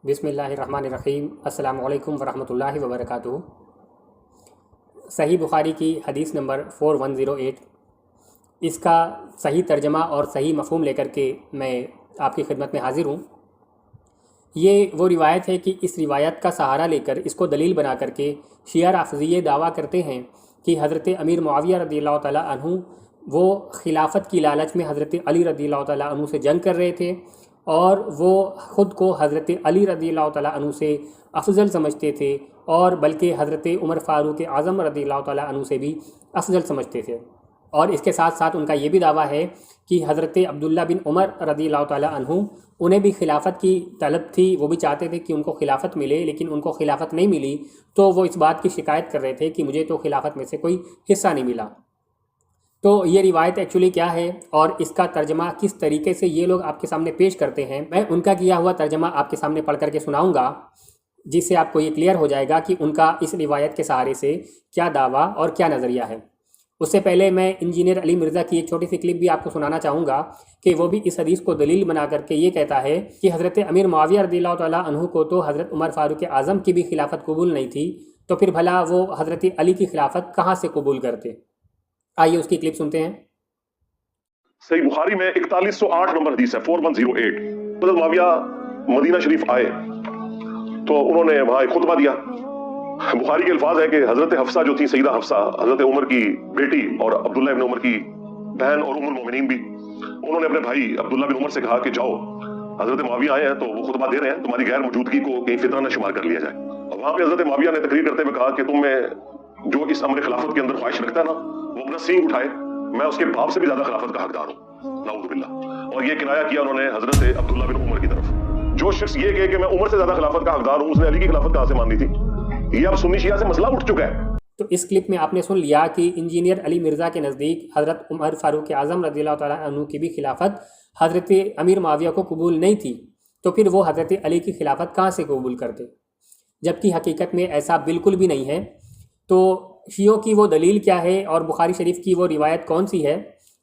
بسم اللہ الرحمن الرحیم۔ السلام علیکم ورحمۃ اللہ وبرکاتہ۔ صحیح بخاری کی حدیث نمبر 4108، اس کا صحیح ترجمہ اور صحیح مفہوم لے کر کے میں آپ کی خدمت میں حاضر ہوں۔ یہ وہ روایت ہے کہ اس روایت کا سہارا لے کر اس کو دلیل بنا کر کے شیعہ رافضی یہ دعویٰ کرتے ہیں کہ حضرت امیر معاویہ رضی اللہ تعالیٰ عنہ وہ خلافت کی لالچ میں حضرت علی رضی اللہ تعالیٰ عنہ سے جنگ کر رہے تھے، اور وہ خود کو حضرت علی رضی اللہ تعالیٰ عنہ سے افضل سمجھتے تھے، اور بلکہ حضرت عمر فاروق اعظم رضی اللہ تعالیٰ عنہ سے بھی افضل سمجھتے تھے۔ اور اس کے ساتھ ساتھ ان کا یہ بھی دعویٰ ہے کہ حضرت عبداللہ بن عمر رضی اللہ تعالیٰ عنہ انہیں بھی خلافت کی طلب تھی، وہ بھی چاہتے تھے کہ ان کو خلافت ملے، لیکن ان کو خلافت نہیں ملی، تو وہ اس بات کی شکایت کر رہے تھے کہ مجھے تو خلافت میں سے کوئی حصہ نہیں ملا۔ تو یہ روایت ایکچولی کیا ہے اور اس کا ترجمہ کس طریقے سے یہ لوگ آپ کے سامنے پیش کرتے ہیں، میں ان کا کیا ہوا ترجمہ آپ کے سامنے پڑھ کر کے سناؤں گا، جس سے آپ کو یہ کلیئر ہو جائے گا کہ ان کا اس روایت کے سہارے سے کیا دعویٰ اور کیا نظریہ ہے۔ اس سے پہلے میں انجینئر علی مرزا کی ایک چھوٹی سی کلپ بھی آپ کو سنانا چاہوں گا کہ وہ بھی اس حدیث کو دلیل بنا کر کے یہ کہتا ہے کہ حضرت امیر معاویہ رضی اللہ تعالیٰ عنہ کو تو حضرت عمر فاروق اعظم کی بھی خلافت قبول نہیں تھی، تو پھر بھلا وہ حضرت علی کی خلافت کہاں سے قبول کرتے؟ آئیے اس کی کلپ سنتے ہیں۔ صحیح بخاری میں 4108 نمبر حدیث ہے، 4108۔ حضرت معاویہ مدینہ شریف آئے تو انہوں نے وہاں ایک خطبہ دیا۔ بخاری کے الفاظ ہے کہ حضرت حفصہ جو تھی، سیدہ حفصہ حضرت عمر کی بیٹی اور عبداللہ ابن عمر کی بہن اور ام المومنین بھی، انہوں نے اپنے بھائی عبداللہ بن عمر سے کہا کہ جاؤ، حضرت معاویہ آئے ہیں تو وہ خطبہ دے رہے ہیں، تمہاری غیر موجودگی کو کہیں فتنہ نہ شمار کر لیا جائے۔ وہاں پہ حضرت معاویہ نے تقریر کرتے ہوئے کہا کہ تم میں جو اس امر خلافت کے اندر خواہش رکھتا ہے نا، وہ اپنا سینگ اٹھائے، میں اس کے باپ سے بھی زیادہ خلافت کا حقدار ہوں، نعوذ باللہ۔ اور یہ کنایہ کیا انہوں نے حضرت عبداللہ بن عمر کی طرف۔ جو شخص یہ کہے کہ میں عمر سے زیادہ خلافت کا حقدار ہوں، اس نے علی کی خلافت کہاں سے ماننی تھی؟ یہ اب سنی شیعہ سے مسئلہ اٹھ چکا ہے۔ تو اس کلپ میں آپ نے سن لیا کہ انجینئر علی مرزا کے نزدیک حضرت عمر فاروق اعظم رضی اللہ تعالیٰ عنہ کی بھی خلافت حضرت امیر معاویہ کو قبول نہیں تھی، تو پھر وہ حضرت علی کی خلافت کہاں سے قبول کرتے؟ جبکہ حقیقت میں ایسا بالکل بھی نہیں ہے۔ تو شیعوں کی وہ دلیل کیا ہے اور بخاری شریف کی وہ روایت کون سی ہے؟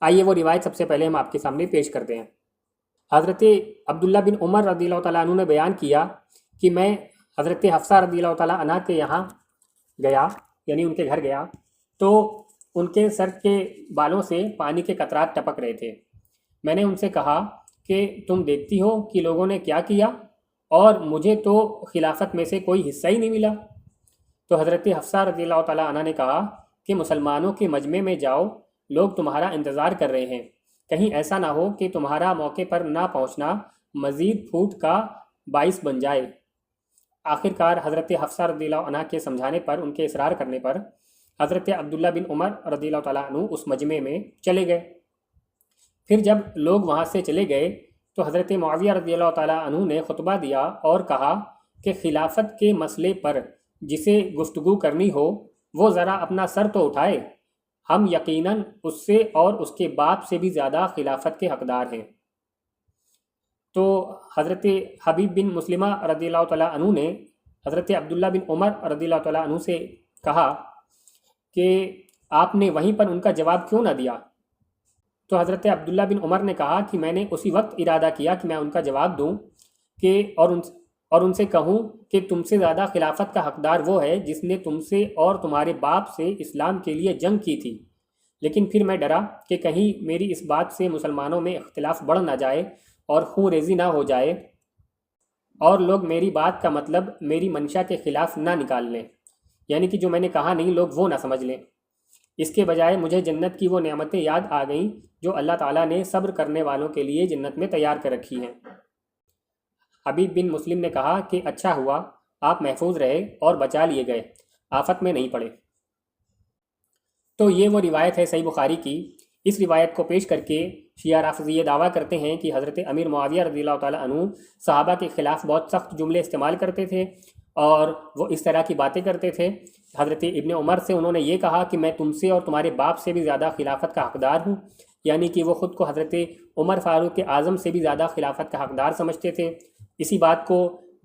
آئیے وہ روایت سب سے پہلے ہم آپ کے سامنے پیش کرتے ہیں۔ حضرت عبداللہ بن عمر رضی اللہ تعالیٰ عنہ نے بیان کیا کہ میں حضرت حفصہ رضی اللہ تعالیٰ عنہ کے یہاں گیا، یعنی ان کے گھر گیا، تو ان کے سر کے بالوں سے پانی کے قطرات ٹپک رہے تھے۔ میں نے ان سے کہا کہ تم دیکھتی ہو کہ لوگوں نے کیا کیا، اور مجھے تو خلافت میں سے کوئی حصہ ہی نہیں ملا۔ تو حضرت حفصہ رضی اللہ تعالیٰ عنہ نے کہا کہ مسلمانوں کے مجمع میں جاؤ، لوگ تمہارا انتظار کر رہے ہیں، کہیں ایسا نہ ہو کہ تمہارا موقع پر نہ پہنچنا مزید پھوٹ کا باعث بن جائے۔ آخر کار حضرت حفصہ رضی اللہ عنہ کے سمجھانے پر، ان کے اصرار کرنے پر، حضرت عبداللہ بن عمر رضی اللہ تعالیٰ عنہ اس مجمع میں چلے گئے۔ پھر جب لوگ وہاں سے چلے گئے تو حضرت معاویہ رضی اللہ تعالیٰ عنہ نے خطبہ دیا اور کہا کہ خلافت کے مسئلے پر جسے گفتگو کرنی ہو وہ ذرا اپنا سر تو اٹھائے، ہم یقیناً اس سے اور اس کے باپ سے بھی زیادہ خلافت کے حقدار ہیں۔ تو حضرت حبیب بن مسلمہ رضی اللہ تعالیٰ عنہ نے حضرت عبداللہ بن عمر رضی اللہ تعالیٰ عنہ سے کہا کہ آپ نے وہیں پر ان کا جواب کیوں نہ دیا؟ تو حضرت عبداللہ بن عمر نے کہا کہ میں نے اسی وقت ارادہ کیا کہ میں ان کا جواب دوں کہ اور ان سے کہوں کہ تم سے زیادہ خلافت کا حقدار وہ ہے جس نے تم سے اور تمہارے باپ سے اسلام کے لیے جنگ کی تھی، لیکن پھر میں ڈرا کہ کہیں میری اس بات سے مسلمانوں میں اختلاف بڑھ نہ جائے اور خون ریزی نہ ہو جائے، اور لوگ میری بات کا مطلب میری منشا کے خلاف نہ نکال لیں، یعنی کہ جو میں نے کہا نہیں لوگ وہ نہ سمجھ لیں۔ اس کے بجائے مجھے جنت کی وہ نعمتیں یاد آ گئیں جو اللہ تعالیٰ نے صبر کرنے والوں کے لیے جنت میں تیار کر رکھی ہیں۔ حبیب بن مسلم نے کہا کہ اچھا ہوا آپ محفوظ رہے اور بچا لیے گئے، آفت میں نہیں پڑے۔ تو یہ وہ روایت ہے صحیح بخاری کی۔ اس روایت کو پیش کر کے شیعہ رافضی یہ دعویٰ کرتے ہیں کہ حضرت امیر معاویہ رضی اللہ تعالیٰ عنہ صحابہ کے خلاف بہت سخت جملے استعمال کرتے تھے اور وہ اس طرح کی باتیں کرتے تھے۔ حضرت ابن عمر سے انہوں نے یہ کہا کہ میں تم سے اور تمہارے باپ سے بھی زیادہ خلافت کا حقدار ہوں، یعنی کہ وہ خود کو حضرت عمر فاروق اعظم سے بھی زیادہ خلافت کا حقدار سمجھتے تھے۔ اسی بات کو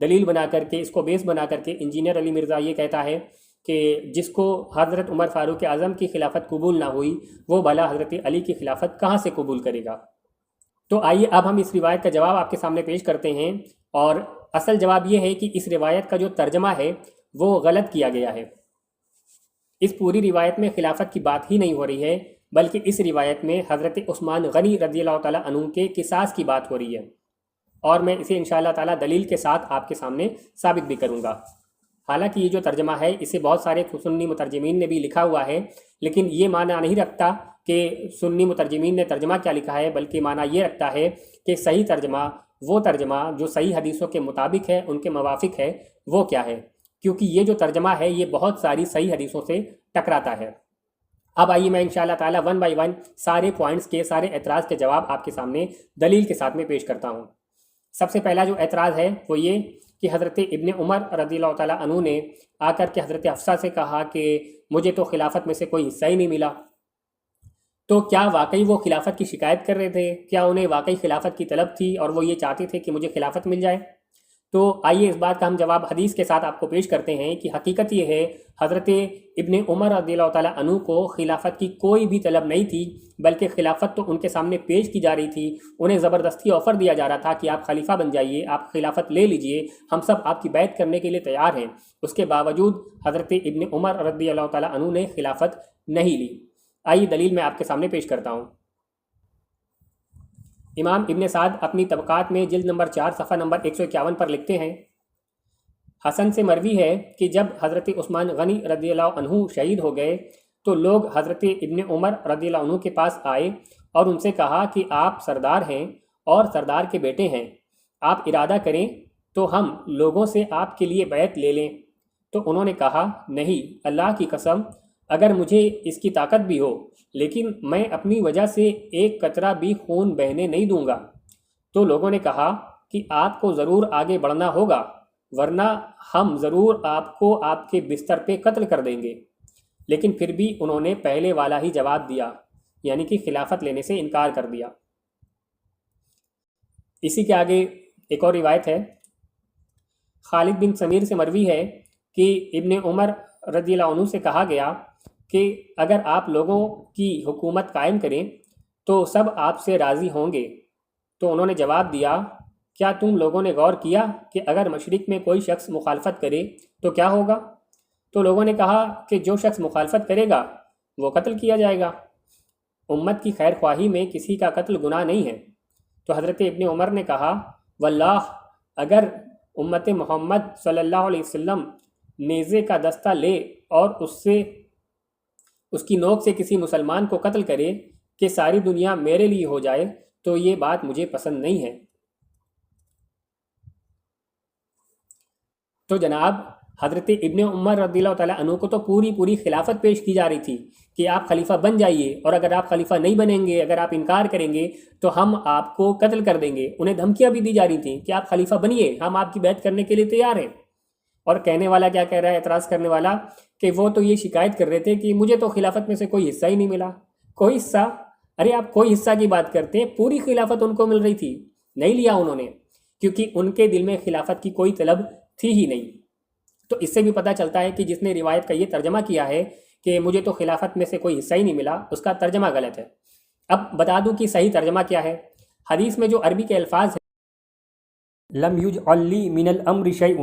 دلیل بنا کر کے، اس کو بیس بنا کر کے انجینئر علی مرزا یہ کہتا ہے کہ جس کو حضرت عمر فاروق اعظم کی خلافت قبول نہ ہوئی وہ بھلا حضرت علی کی خلافت کہاں سے قبول کرے گا؟ تو آئیے اب ہم اس روایت کا جواب آپ کے سامنے پیش کرتے ہیں، اور اصل جواب یہ ہے کہ اس روایت کا جو ترجمہ ہے وہ غلط کیا گیا ہے۔ اس پوری روایت میں خلافت کی بات ہی نہیں ہو رہی ہے، بلکہ اس روایت میں حضرت عثمان غنی رضی اللہ تعالیٰ عنہ کے قصاص کی بات ہو رہی ہے، اور میں اسے انشاءاللہ تعالیٰ دلیل کے ساتھ آپ کے سامنے ثابت بھی کروں گا۔ حالانکہ یہ جو ترجمہ ہے اسے بہت سارے سنی مترجمین نے بھی لکھا ہوا ہے، لیکن یہ معنی نہیں رکھتا کہ سنی مترجمین نے ترجمہ کیا لکھا ہے، بلکہ معنی یہ رکھتا ہے کہ صحیح ترجمہ وہ ترجمہ جو صحیح حدیثوں کے مطابق ہے، ان کے موافق ہے، وہ کیا ہے، کیونکہ یہ جو ترجمہ ہے یہ بہت ساری صحیح حدیثوں سے ٹکراتا ہے۔ اب آئیے میں انشاءاللہ تعالیٰ ون بائی ون سارے پوائنٹس کے، سارے اعتراض کے جواب آپ کے سامنے دلیل کے ساتھ میں پیش کرتا ہوں۔ سب سے پہلا جو اعتراض ہے وہ یہ کہ حضرت ابن عمر رضی اللہ تعالیٰ عنہ نے آ کر کے حضرت حفصہ سے کہا کہ مجھے تو خلافت میں سے کوئی حصہ ہی نہیں ملا۔ تو کیا واقعی وہ خلافت کی شکایت کر رہے تھے؟ کیا انہیں واقعی خلافت کی طلب تھی اور وہ یہ چاہتے تھے کہ مجھے خلافت مل جائے؟ تو آئیے اس بات کا ہم جواب حدیث کے ساتھ آپ کو پیش کرتے ہیں کہ حقیقت یہ ہے حضرت ابن عمر رضی اللہ تعالیٰ عنہ کو خلافت کی کوئی بھی طلب نہیں تھی، بلکہ خلافت تو ان کے سامنے پیش کی جا رہی تھی، انہیں زبردستی آفر دیا جا رہا تھا کہ آپ خلیفہ بن جائیے، آپ خلافت لے لیجئے، ہم سب آپ کی بیعت کرنے کے لیے تیار ہیں۔ اس کے باوجود حضرت ابن عمر رضی اللہ تعالیٰ عنہ نے خلافت نہیں لی۔ آئیے دلیل میں آپ کے سامنے پیش کرتا ہوں۔ امام ابن سعد اپنی طبقات میں جلد نمبر 4 صفحہ نمبر 151 پر لکھتے ہیں، حسن سے مروی ہے کہ جب حضرت عثمان غنی رضی اللہ عنہ شہید ہو گئے تو لوگ حضرت ابن عمر رضی اللہ عنہ کے پاس آئے اور ان سے کہا کہ آپ سردار ہیں اور سردار کے بیٹے ہیں، آپ ارادہ کریں تو ہم لوگوں سے آپ کے لیے بیعت لے لیں۔ تو انہوں نے کہا، نہیں، اللہ کی قسم، اگر مجھے اس کی طاقت بھی ہو لیکن میں اپنی وجہ سے ایک قطرہ بھی خون بہنے نہیں دوں گا۔ تو لوگوں نے کہا کہ آپ کو ضرور آگے بڑھنا ہوگا، ورنہ ہم ضرور آپ کو آپ کے بستر پہ قتل کر دیں گے۔ لیکن پھر بھی انہوں نے پہلے والا ہی جواب دیا، یعنی کہ خلافت لینے سے انکار کر دیا۔ اسی کے آگے ایک اور روایت ہے، خالد بن سمیر سے مروی ہے کہ ابن عمر رضی اللہ عنہ سے کہا گیا کہ اگر آپ لوگوں کی حکومت قائم کریں تو سب آپ سے راضی ہوں گے۔ تو انہوں نے جواب دیا، کیا تم لوگوں نے غور کیا کہ اگر مشرق میں کوئی شخص مخالفت کرے تو کیا ہوگا؟ تو لوگوں نے کہا کہ جو شخص مخالفت کرے گا وہ قتل کیا جائے گا۔ امت کی خیر خواہی میں کسی کا قتل گناہ نہیں ہے۔ تو حضرت ابن عمر نے کہا، واللہ اگر امت محمد صلی اللہ علیہ وسلم نیزے کا دستہ لے اور اس کی نوک سے کسی مسلمان کو قتل کرے کہ ساری دنیا میرے لیے ہو جائے تو یہ بات مجھے پسند نہیں ہے۔ تو جناب حضرت ابن عمر رضی اللہ تعالیٰ عنہ کو تو پوری خلافت پیش کی جا رہی تھی کہ آپ خلیفہ بن جائیے، اور اگر آپ خلیفہ نہیں بنیں گے، اگر آپ انکار کریں گے تو ہم آپ کو قتل کر دیں گے۔ انہیں دھمکیاں بھی دی جا رہی تھیں کہ آپ خلیفہ بنیے، ہم آپ کی بیعت کرنے کے لیے تیار ہیں۔ اور کہنے والا کیا کہہ رہا ہے، اعتراض کرنے والا، کہ وہ تو یہ شکایت کر رہے تھے کہ مجھے تو خلافت میں سے کوئی حصہ ہی نہیں ملا۔ کوئی حصہ؟ ارے آپ کوئی حصہ کی بات کرتے ہیں، پوری خلافت ان کو مل رہی تھی، نہیں لیا انہوں نے، کیونکہ ان کے دل میں خلافت کی کوئی طلب تھی ہی نہیں۔ تو اس سے بھی پتہ چلتا ہے کہ جس نے روایت کا یہ ترجمہ کیا ہے کہ مجھے تو خلافت میں سے کوئی حصہ ہی نہیں ملا، اس کا ترجمہ غلط ہے۔ اب بتا دوں کہ صحیح ترجمہ کیا ہے۔ حدیث میں جو عربی کے الفاظ ہیں، لم یجعل لی من الامر شیء،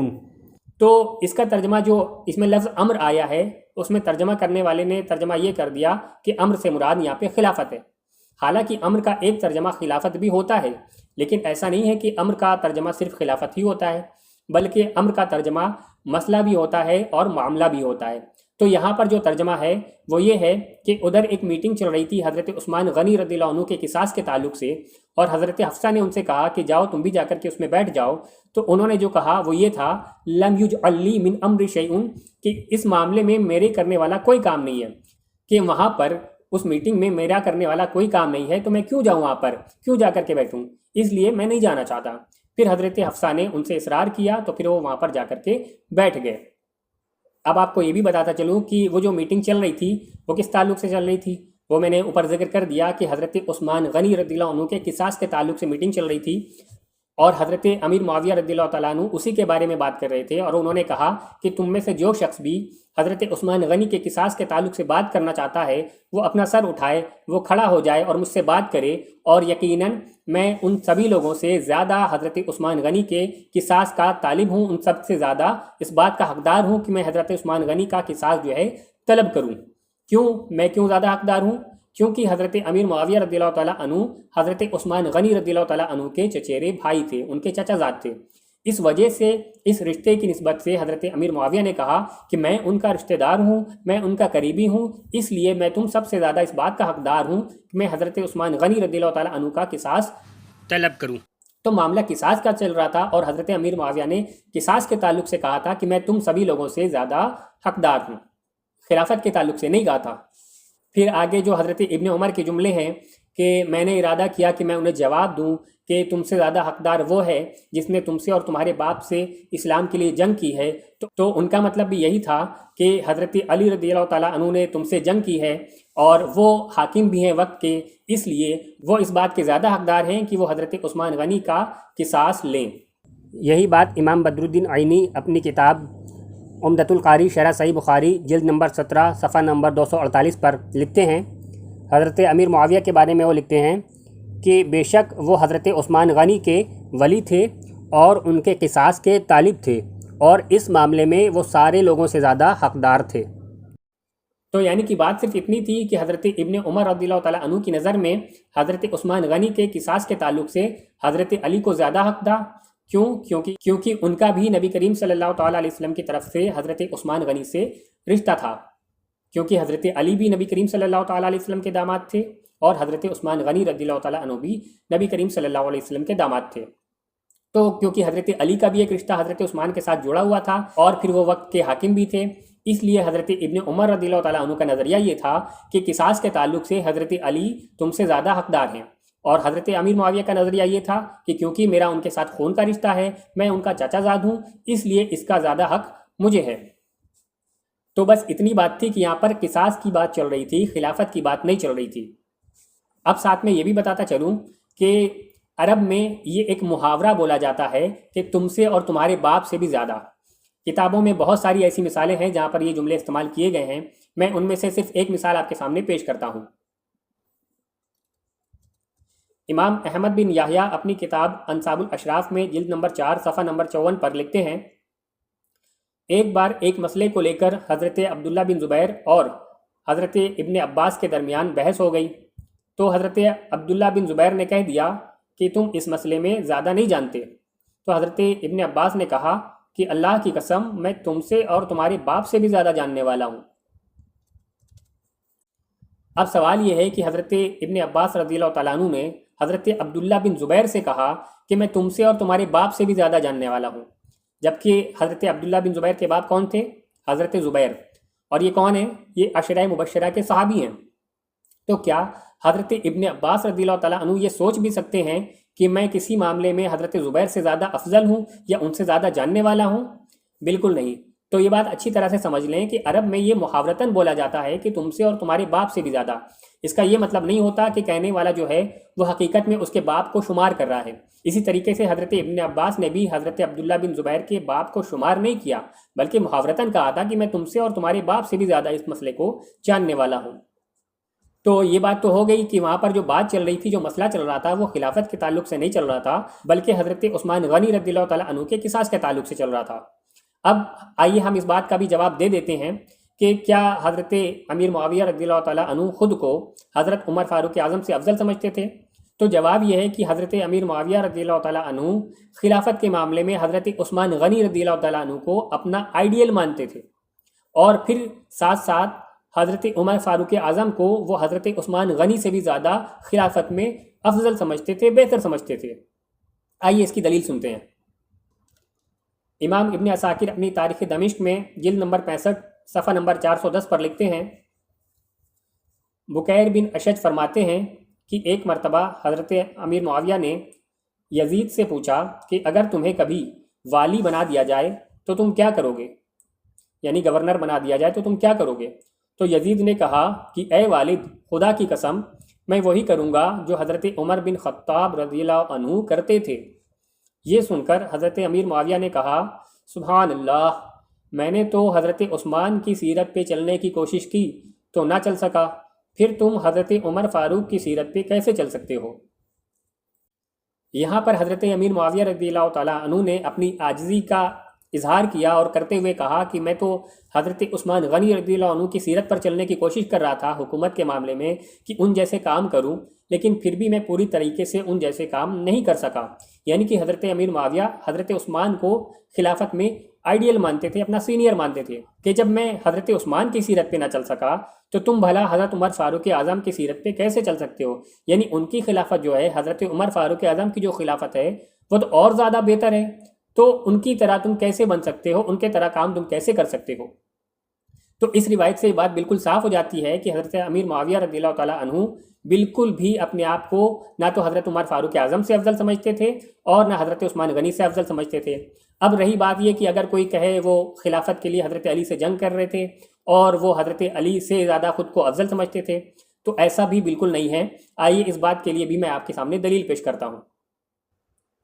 تو اس کا ترجمہ جو اس میں لفظ امر آیا ہے اس میں ترجمہ کرنے والے نے ترجمہ یہ کر دیا کہ امر سے مراد یہاں پہ خلافت ہے۔ حالانکہ امر کا ایک ترجمہ خلافت بھی ہوتا ہے، لیکن ایسا نہیں ہے کہ امر کا ترجمہ صرف خلافت ہی ہوتا ہے، بلکہ امر کا ترجمہ مسئلہ بھی ہوتا ہے اور معاملہ بھی ہوتا ہے۔ تو یہاں پر جو ترجمہ ہے وہ یہ ہے کہ ادھر ایک میٹنگ چل رہی تھی حضرت عثمان غنی رضی اللہ عنہ کے قصاص کے تعلق سے، اور حضرت حفصہ نے ان سے کہا کہ جاؤ تم بھی جا کر کے اس میں بیٹھ جاؤ۔ تو انہوں نے جو کہا وہ یہ تھا، لم یجعل لی من امر شیء، کہ اس معاملے میں میرے کرنے والا کوئی کام نہیں ہے، کہ وہاں پر اس میٹنگ میں میرا کرنے والا کوئی کام نہیں ہے، تو میں کیوں جاؤں وہاں پر، کیوں جا کر کے بیٹھوں، اس لیے میں نہیں جانا چاہتا۔ پھر حضرت حفصہ نے ان سے اصرار کیا تو پھر وہ وہاں پر جا کر کے بیٹھ گئے۔ اب آپ کو یہ بھی بتاتا چلوں کہ وہ جو میٹنگ چل رہی تھی وہ کس تعلق سے چل رہی تھی، وہ میں نے اوپر ذکر کر دیا کہ حضرت عثمان غنی رضی اللہ عنہ کے قصاص کے تعلق سے میٹنگ چل رہی تھی۔ اور حضرت امیر معاویہ رضی اللہ تعالیٰ عنہ اسی کے بارے میں بات کر رہے تھے، اور انہوں نے کہا کہ تم میں سے جو شخص بھی حضرت عثمان غنی کے قصاص کے تعلق سے بات کرنا چاہتا ہے وہ اپنا سر اٹھائے، وہ کھڑا ہو جائے اور مجھ سے بات کرے، اور یقیناً میں ان سبھی لوگوں سے زیادہ حضرت عثمان غنی کے قصاص کا طالب ہوں، ان سب سے زیادہ اس بات کا حقدار ہوں کہ میں حضرت عثمان غنی کا قصاص جو ہے طلب کروں۔ میں کیوں زیادہ حقدار ہوں؟ کیونکہ حضرت امیر معاویہ رضی اللہ تعالیٰ عنہ حضرت عثمان غنی رضی اللہ تعالیٰ عنہ کے چچیرے بھائی تھے، ان کے چچا زاد تھے۔ اس وجہ سے اس رشتے کی نسبت سے حضرت امیر معاویہ نے کہا کہ میں ان کا رشتہ دار ہوں، میں ان کا قریبی ہوں، اس لیے میں تم سب سے زیادہ اس بات کا حقدار ہوں کہ میں حضرت عثمان غنی رضی اللہ تعالیٰ عنہ کا قصاص طلب کروں۔ تو معاملہ قصاص کا چل رہا تھا، اور حضرت امیر معاویہ نے قصاص کے تعلق سے کہا تھا کہ میں تم سبھی لوگوں سے زیادہ حقدار ہوں، خلافت کے تعلق سے نہیں کہا تھا۔ پھر آگے جو حضرت ابن عمر کے جملے ہیں کہ میں نے ارادہ کیا کہ میں انہیں جواب دوں کہ تم سے زیادہ حقدار وہ ہے جس نے تم سے اور تمہارے باپ سے اسلام کے لیے جنگ کی ہے، تو ان کا مطلب بھی یہی تھا کہ حضرت علی رضی اللہ تعالیٰ عنہ نے تم سے جنگ کی ہے، اور وہ حاکم بھی ہیں وقت کے، اس لیے وہ اس بات کے زیادہ حقدار ہیں کہ وہ حضرت عثمان غنی کا قصاص لیں۔ یہی بات امام بدر الدین عینی اپنی کتاب عمدۃ القاری شرح صحیح بخاری جلد نمبر 17 صفحہ نمبر 248 پر لکھتے ہیں۔ حضرت امیر معاویہ کے بارے میں وہ لکھتے ہیں کہ بے شک وہ حضرت عثمان غنی کے ولی تھے اور ان کے قصاص کے طالب تھے، اور اس معاملے میں وہ سارے لوگوں سے زیادہ حقدار تھے۔ تو یعنی کہ بات صرف اتنی تھی کہ حضرت ابن عمر رضی اللہ تعالیٰ عنہ کی نظر میں حضرت عثمان غنی کے قصاص کے تعلق سے حضرت علی کو زیادہ حق تھا۔ کیونکہ ان کا بھی نبی کریم صلی اللہ تعالیٰ علیہ وسلم کی طرف سے حضرت عثمان غنی سے رشتہ تھا، کیونکہ حضرت علی بھی نبی کریم صلی اللہ تعالیٰ علیہ وسلم کے داماد تھے، اور حضرت عثمان غنی رضی اللہ تعالیٰ عنہ بھی نبی کریم صلی اللہ علیہ وسلم کے داماد تھے۔ تو کیونکہ حضرت علی کا بھی ایک رشتہ حضرت عثمان کے ساتھ جڑا ہوا تھا، اور پھر وہ وقت کے حاکم بھی تھے، اس لیے حضرت ابن عمر رضی اللہ تعالیٰ عنہ کا نظریہ یہ تھا کہ قصاص کے تعلق سے حضرت علی تم سے زیادہ حقدار ہیں، اور حضرت امیر معاویہ کا نظریہ یہ تھا کہ کیونکہ میرا ان کے ساتھ خون کا رشتہ ہے، میں ان کا چچا زاد ہوں، اس لیے اس کا زیادہ حق مجھے ہے۔ تو بس اتنی بات تھی کہ یہاں پر قصاص کی بات چل رہی تھی، خلافت کی بات نہیں چل رہی تھی۔ اب ساتھ میں یہ بھی بتاتا چلوں کہ عرب میں یہ ایک محاورہ بولا جاتا ہے کہ تم سے اور تمہارے باپ سے بھی زیادہ۔ کتابوں میں بہت ساری ایسی مثالیں ہیں جہاں پر یہ جملے استعمال کیے گئے ہیں، میں ان میں سے صرف ایک مثال آپ کے سامنے پیش کرتا ہوں۔ امام احمد بن یحییٰ اپنی کتاب انصاب الاشراف میں جلد نمبر 4 صفحہ نمبر 54 پر لکھتے ہیں، ایک بار ایک مسئلے کو لے کر حضرت عبداللہ بن زبیر اور حضرت ابن عباس کے درمیان بحث ہو گئی، تو حضرت عبداللہ بن زبیر نے کہہ دیا کہ تم اس مسئلے میں زیادہ نہیں جانتے، تو حضرت ابن عباس نے کہا کہ اللہ کی قسم میں تم سے اور تمہارے باپ سے بھی زیادہ جاننے والا ہوں۔ اب سوال یہ ہے کہ حضرت ابن عباس رضی اللہ تعالیٰ عنہ نے حضرت عبداللہ بن زبیر سے کہا کہ میں تم سے اور تمہارے باپ سے بھی زیادہ جاننے والا ہوں، جبکہ حضرت عبداللہ بن زبیر کے باپ کون تھے؟ حضرت زبیر، اور یہ کون ہیں؟ یہ عشرہ مبشرہ کے صحابی ہیں۔ تو کیا حضرت ابن عباس رضی اللہ تعالیٰ عنہ یہ سوچ بھی سکتے ہیں کہ میں کسی معاملے میں حضرت زبیر سے زیادہ افضل ہوں یا ان سے زیادہ جاننے والا ہوں؟ بالکل نہیں۔ تو یہ بات اچھی طرح سے سمجھ لیں کہ عرب میں یہ محاورتاً بولا جاتا ہے کہ تم سے اور تمہارے باپ سے بھی زیادہ۔ اس کا یہ مطلب نہیں ہوتا کہ کہنے والا جو ہے وہ حقیقت میں اس کے باپ کو شمار کر رہا ہے۔ اسی طریقے سے حضرت ابن عباس نے بھی حضرت عبداللہ بن زبیر کے باپ کو شمار نہیں کیا، بلکہ محاورتاً کہا تھا کہ میں تم سے اور تمہارے باپ سے بھی زیادہ اس مسئلے کو جاننے والا ہوں۔ تو یہ بات تو ہو گئی کہ وہاں پر جو بات چل رہی تھی، جو مسئلہ چل رہا تھا، وہ خلافت کے تعلق سے نہیں چل رہا تھا، بلکہ حضرت عثمان غنی رضی اللہ تعالیٰ عنہ کے قصاص کے تعلق سے چل رہا تھا۔ اب آئیے ہم اس بات کا بھی جواب دے دیتے ہیں کہ کیا حضرت امیر معاویہ رضی اللہ تعالیٰ عنہ خود کو حضرت عمر فاروق اعظم سے افضل سمجھتے تھے؟ تو جواب یہ ہے کہ حضرت امیر معاویہ رضی اللہ تعالیٰ عنہ خلافت کے معاملے میں حضرت عثمان غنی رضی اللہ تعالیٰ عنہ کو اپنا آئیڈیل مانتے تھے، اور پھر ساتھ ساتھ حضرت عمر فاروق اعظم کو وہ حضرت عثمان غنی سے بھی زیادہ خلافت میں افضل سمجھتے تھے، بہتر سمجھتے تھے۔ آئیے اس کی دلیل سنتے ہیں۔ امام ابن عساکر اپنی تاریخ دمشق میں جلد نمبر 65 صفحہ نمبر 410 پر لکھتے ہیں، بکیر بن اشج فرماتے ہیں کہ ایک مرتبہ حضرت امیر معاویہ نے یزید سے پوچھا کہ اگر تمہیں کبھی والی بنا دیا جائے تو تم کیا کرو گے؟ یعنی گورنر بنا دیا جائے تو تم کیا کرو گے؟ تو یزید نے کہا کہ اے والد، خدا کی قسم میں وہی کروں گا جو حضرت عمر بن خطاب رضی اللہ عنہ کرتے تھے، یہ سن کر حضرت امیر معاویہ نے کہا سبحان اللہ، میں نے تو حضرت عثمان کی سیرت پہ چلنے کی کوشش کی تو نہ چل سکا، پھر تم حضرت عمر فاروق کی سیرت پہ کیسے چل سکتے ہو؟ یہاں پر حضرت امیر معاویہ رضی اللہ تعالیٰ عنہ نے اپنی عاجزی کا اظہار کیا اور کرتے ہوئے کہا کہ میں تو حضرت عثمان غنی رضی اللہ عنہ کی سیرت پر چلنے کی کوشش کر رہا تھا حکومت کے معاملے میں کہ ان جیسے کام کروں، لیکن پھر بھی میں پوری طریقے سے ان جیسے کام نہیں کر سکا۔ یعنی کہ حضرت امیر معاویہ حضرت عثمان کو خلافت میں آئیڈیل مانتے تھے، اپنا سینئر مانتے تھے کہ جب میں حضرت عثمان کی سیرت پہ نہ چل سکا تو تم بھلا حضرت عمر فاروق اعظم کی سیرت پہ کیسے چل سکتے ہو؟ یعنی ان کی خلافت جو ہے، حضرت عمر فاروق اعظم کی جو خلافت ہے وہ تو اور زیادہ بہتر ہے، تو ان کی طرح تم کیسے بن سکتے ہو، ان کے طرح کام تم کیسے کر سکتے ہو؟ تو اس روایت سے یہ بات بالکل صاف ہو جاتی ہے کہ حضرت امیر معاویہ رضی اللہ تعالیٰ عنہ بالکل بھی اپنے آپ کو نہ تو حضرت عمر فاروق اعظم سے افضل سمجھتے تھے اور نہ حضرت عثمان غنی سے افضل سمجھتے تھے۔ اب رہی بات یہ کہ اگر کوئی کہے وہ خلافت کے لیے حضرت علی سے جنگ کر رہے تھے اور وہ حضرت علی سے زیادہ خود کو افضل سمجھتے تھے، تو ایسا بھی بالکل نہیں ہے۔ آئیے اس بات کے لیے بھی میں آپ کے سامنے دلیل پیش کرتا ہوں۔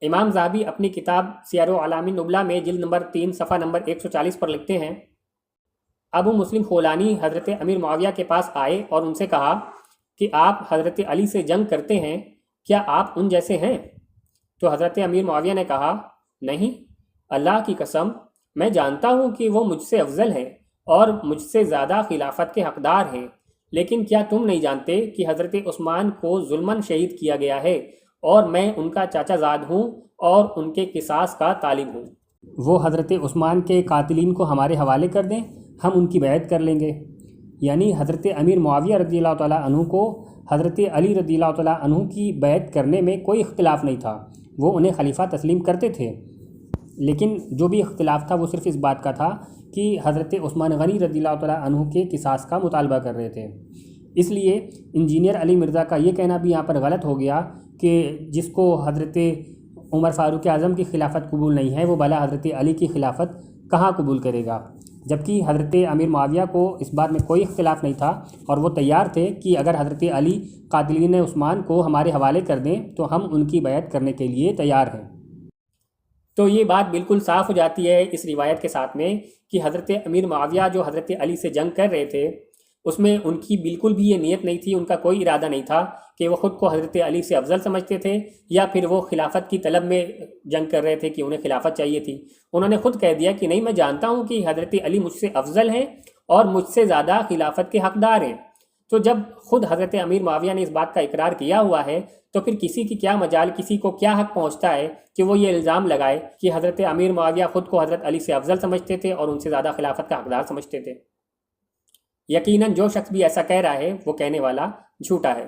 امام ذہبی اپنی کتاب سیر اعلام النبلاء میں جلد نمبر 3 صفحہ نمبر 140 پر لکھتے ہیں، ابو مسلم خولانی حضرت امیر معاویہ کے پاس آئے اور ان سے کہا کہ آپ حضرت علی سے جنگ کرتے ہیں، کیا آپ ان جیسے ہیں؟ تو حضرت امیر معاویہ نے کہا نہیں، اللہ کی قسم میں جانتا ہوں کہ وہ مجھ سے افضل ہیں اور مجھ سے زیادہ خلافت کے حقدار ہیں، لیکن کیا تم نہیں جانتے کہ حضرت عثمان کو ظلماً شہید کیا گیا ہے اور میں ان کا چاچا زاد ہوں اور ان کے قصاص کا طالب ہوں؟ وہ حضرت عثمان کے قاتلین کو ہمارے حوالے کر دیں، ہم ان کی بیعت کر لیں گے۔ یعنی حضرت امیر معاویہ رضی اللہ تعالیٰ عنہ کو حضرت علی رضی اللہ تعالیٰ عنہ کی بیعت کرنے میں کوئی اختلاف نہیں تھا، وہ انہیں خلیفہ تسلیم کرتے تھے، لیکن جو بھی اختلاف تھا وہ صرف اس بات کا تھا کہ حضرت عثمان غنی رضی اللہ تعالیٰ عنہ کے قصاص کا مطالبہ کر رہے تھے۔ اس لیے انجینئر علی مرزا کا یہ کہنا بھی یہاں پر غلط ہو گیا کہ جس کو حضرت عمر فاروق اعظم کی خلافت قبول نہیں ہے وہ بھلا حضرت علی کی خلافت کہاں قبول کرے گا، جبکہ حضرت امیر معاویہ کو اس بات میں کوئی اختلاف نہیں تھا اور وہ تیار تھے کہ اگر حضرت علی قاتلین عثمان کو ہمارے حوالے کر دیں تو ہم ان کی بیعت کرنے کے لیے تیار ہیں۔ تو یہ بات بالکل صاف ہو جاتی ہے اس روایت کے ساتھ میں کہ حضرت امیر معاویہ جو حضرت علی سے جنگ کر رہے تھے اس میں ان کی بالکل بھی یہ نیت نہیں تھی، ان کا کوئی ارادہ نہیں تھا کہ وہ خود کو حضرت علی سے افضل سمجھتے تھے یا پھر وہ خلافت کی طلب میں جنگ کر رہے تھے کہ انہیں خلافت چاہیے تھی۔ انہوں نے خود کہہ دیا کہ نہیں، میں جانتا ہوں کہ حضرت علی مجھ سے افضل ہیں اور مجھ سے زیادہ خلافت کے حقدار ہیں۔ تو جب خود حضرت امیر معاویہ نے اس بات کا اقرار کیا ہوا ہے تو پھر کسی کی کیا مجال، کسی کو کیا حق پہنچتا ہے کہ وہ یہ الزام لگائے کہ حضرت امیر معاویہ خود کو حضرت علی سے افضل سمجھتے تھے اور ان سے زیادہ خلافت کا حقدار سمجھتے تھے۔ یقیناً جو شخص بھی ایسا کہہ رہا ہے وہ کہنے والا جھوٹا ہے۔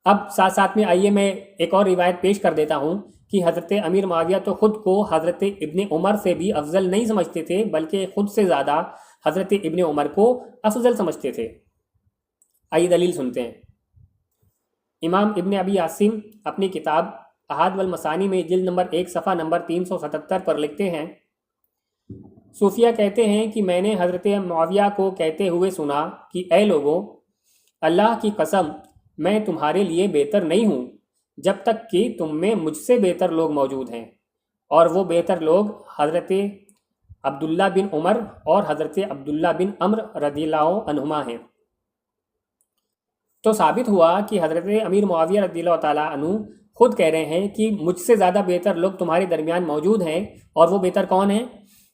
اب ساتھ ساتھ میں آئیے میں ایک اور روایت پیش کر دیتا ہوں کہ حضرت امیر معاویہ تو خود کو حضرت ابن عمر سے بھی افضل نہیں سمجھتے تھے بلکہ خود سے زیادہ حضرت ابن عمر کو افضل سمجھتے تھے۔ آئیے دلیل سنتے ہیں۔ امام ابن ابی عاصم اپنی کتاب احاد والمثانی میں جلد نمبر 1 صفحہ نمبر 377 پر لکھتے ہیں، صوفیہ کہتے ہیں کہ میں نے حضرت معاویہ کو کہتے ہوئے سنا کہ اے لوگوں، اللہ کی قسم میں تمہارے لیے بہتر نہیں ہوں جب تک کہ تم میں مجھ سے بہتر لوگ موجود ہیں، اور وہ بہتر لوگ حضرت عبداللہ بن عمر اور حضرت عبداللہ بن عمر رضی اللہ عنہما ہیں۔ تو ثابت ہوا کہ حضرت امیر معاویہ رضی اللہ تعالیٰ عنہ خود کہہ رہے ہیں کہ مجھ سے زیادہ بہتر لوگ تمہارے درمیان موجود ہیں، اور وہ بہتر کون ہیں؟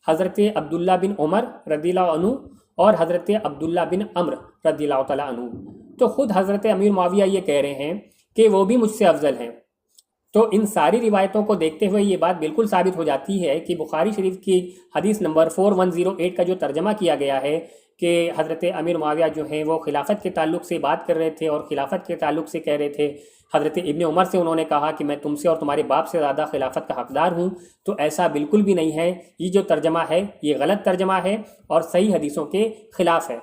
حضرت عبداللہ بن عمر رضی اللہ عنہ اور حضرت عبداللہ بن عمر رضی اللہ تعالیٰ عنہ۔ تو خود حضرت امیر معاویہ یہ کہہ رہے ہیں کہ وہ بھی مجھ سے افضل ہیں۔ تو ان ساری روایتوں کو دیکھتے ہوئے یہ بات بالکل ثابت ہو جاتی ہے کہ بخاری شریف کی حدیث نمبر 4108 کا جو ترجمہ کیا گیا ہے کہ حضرت امیر معاویہ جو ہیں وہ خلافت کے تعلق سے بات کر رہے تھے اور خلافت کے تعلق سے کہہ رہے تھے، حضرت ابن عمر سے انہوں نے کہا کہ میں تم سے اور تمہارے باپ سے زیادہ خلافت کا حقدار ہوں، تو ایسا بالکل بھی نہیں ہے۔ یہ جو ترجمہ ہے یہ غلط ترجمہ ہے اور صحیح حدیثوں کے خلاف ہے۔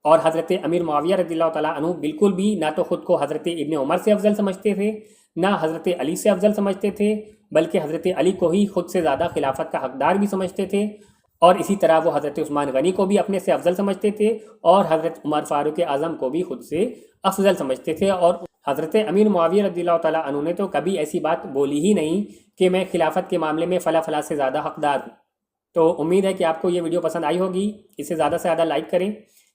اور حضرت امیر معاویہ رضی اللہ تعالیٰ عنہ بالکل بھی نہ تو خود کو حضرت ابن عمر سے افضل سمجھتے تھے، نہ حضرت علی سے افضل سمجھتے تھے، بلکہ حضرت علی کو ہی خود سے زیادہ خلافت کا حقدار بھی سمجھتے تھے، اور اسی طرح وہ حضرت عثمان غنی کو بھی اپنے سے افضل سمجھتے تھے اور حضرت عمر فاروق اعظم کو بھی خود سے افضل سمجھتے تھے۔ اور حضرت امیر معاویہ رضی اللہ تعالیٰ عنہ نے تو کبھی ایسی بات بولی ہی نہیں کہ میں خلافت کے معاملے میں فلاں فلاں سے زیادہ حقدار ہوں۔ تو امید ہے کہ آپ کو یہ ویڈیو پسند آئی ہوگی، اسے زیادہ سے زیادہ لائک کریں،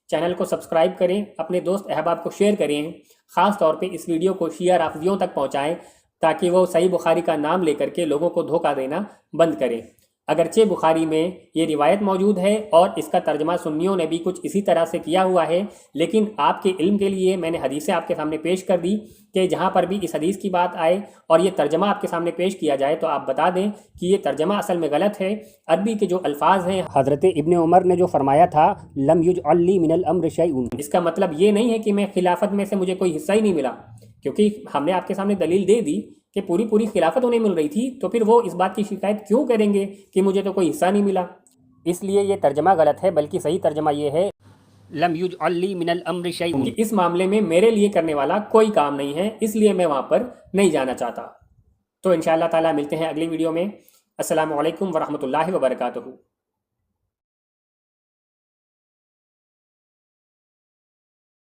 چینل کو سبسکرائب کریں، اپنے دوست احباب کو شیئر کریں، خاص طور پہ اس ویڈیو کو شیعہ رافضیوں تک پہنچائیں تاکہ وہ صحیح بخاری کا نام لے کر کے لوگوں کو دھوکہ دینا بند کریں۔ اگرچہ بخاری میں یہ روایت موجود ہے اور اس کا ترجمہ سنیوں نے بھی کچھ اسی طرح سے کیا ہوا ہے، لیکن آپ کے علم کے لیے میں نے حدیثیں آپ کے سامنے پیش کر دی کہ جہاں پر بھی اس حدیث کی بات آئے اور یہ ترجمہ آپ کے سامنے پیش کیا جائے تو آپ بتا دیں کہ یہ ترجمہ اصل میں غلط ہے۔ عربی کے جو الفاظ ہیں، حضرت ابن عمر نے جو فرمایا تھا لم یجعل لی من الامر شیء، اس کا مطلب یہ نہیں ہے کہ میں خلافت میں سے مجھے کوئی حصہ ہی نہیں ملا، کیونکہ ہم نے آپ کے سامنے دلیل دے دی کہ پوری خلافت انہیں مل رہی تھی، تو پھر وہ اس بات کی شکایت کیوں کریں گے کہ مجھے تو کوئی حصہ نہیں ملا؟ اس لیے یہ ترجمہ غلط ہے، بلکہ صحیح ترجمہ یہ ہے لم یجعل لی من الامر شیء، کہ اس معاملے میں میرے لیے کرنے والا کوئی کام نہیں ہے، اس لیے میں وہاں پر نہیں جانا چاہتا۔ تو انشاءاللہ تعالیٰ ملتے ہیں اگلی ویڈیو میں۔ السلام علیکم ورحمۃ اللہ وبرکاتہ۔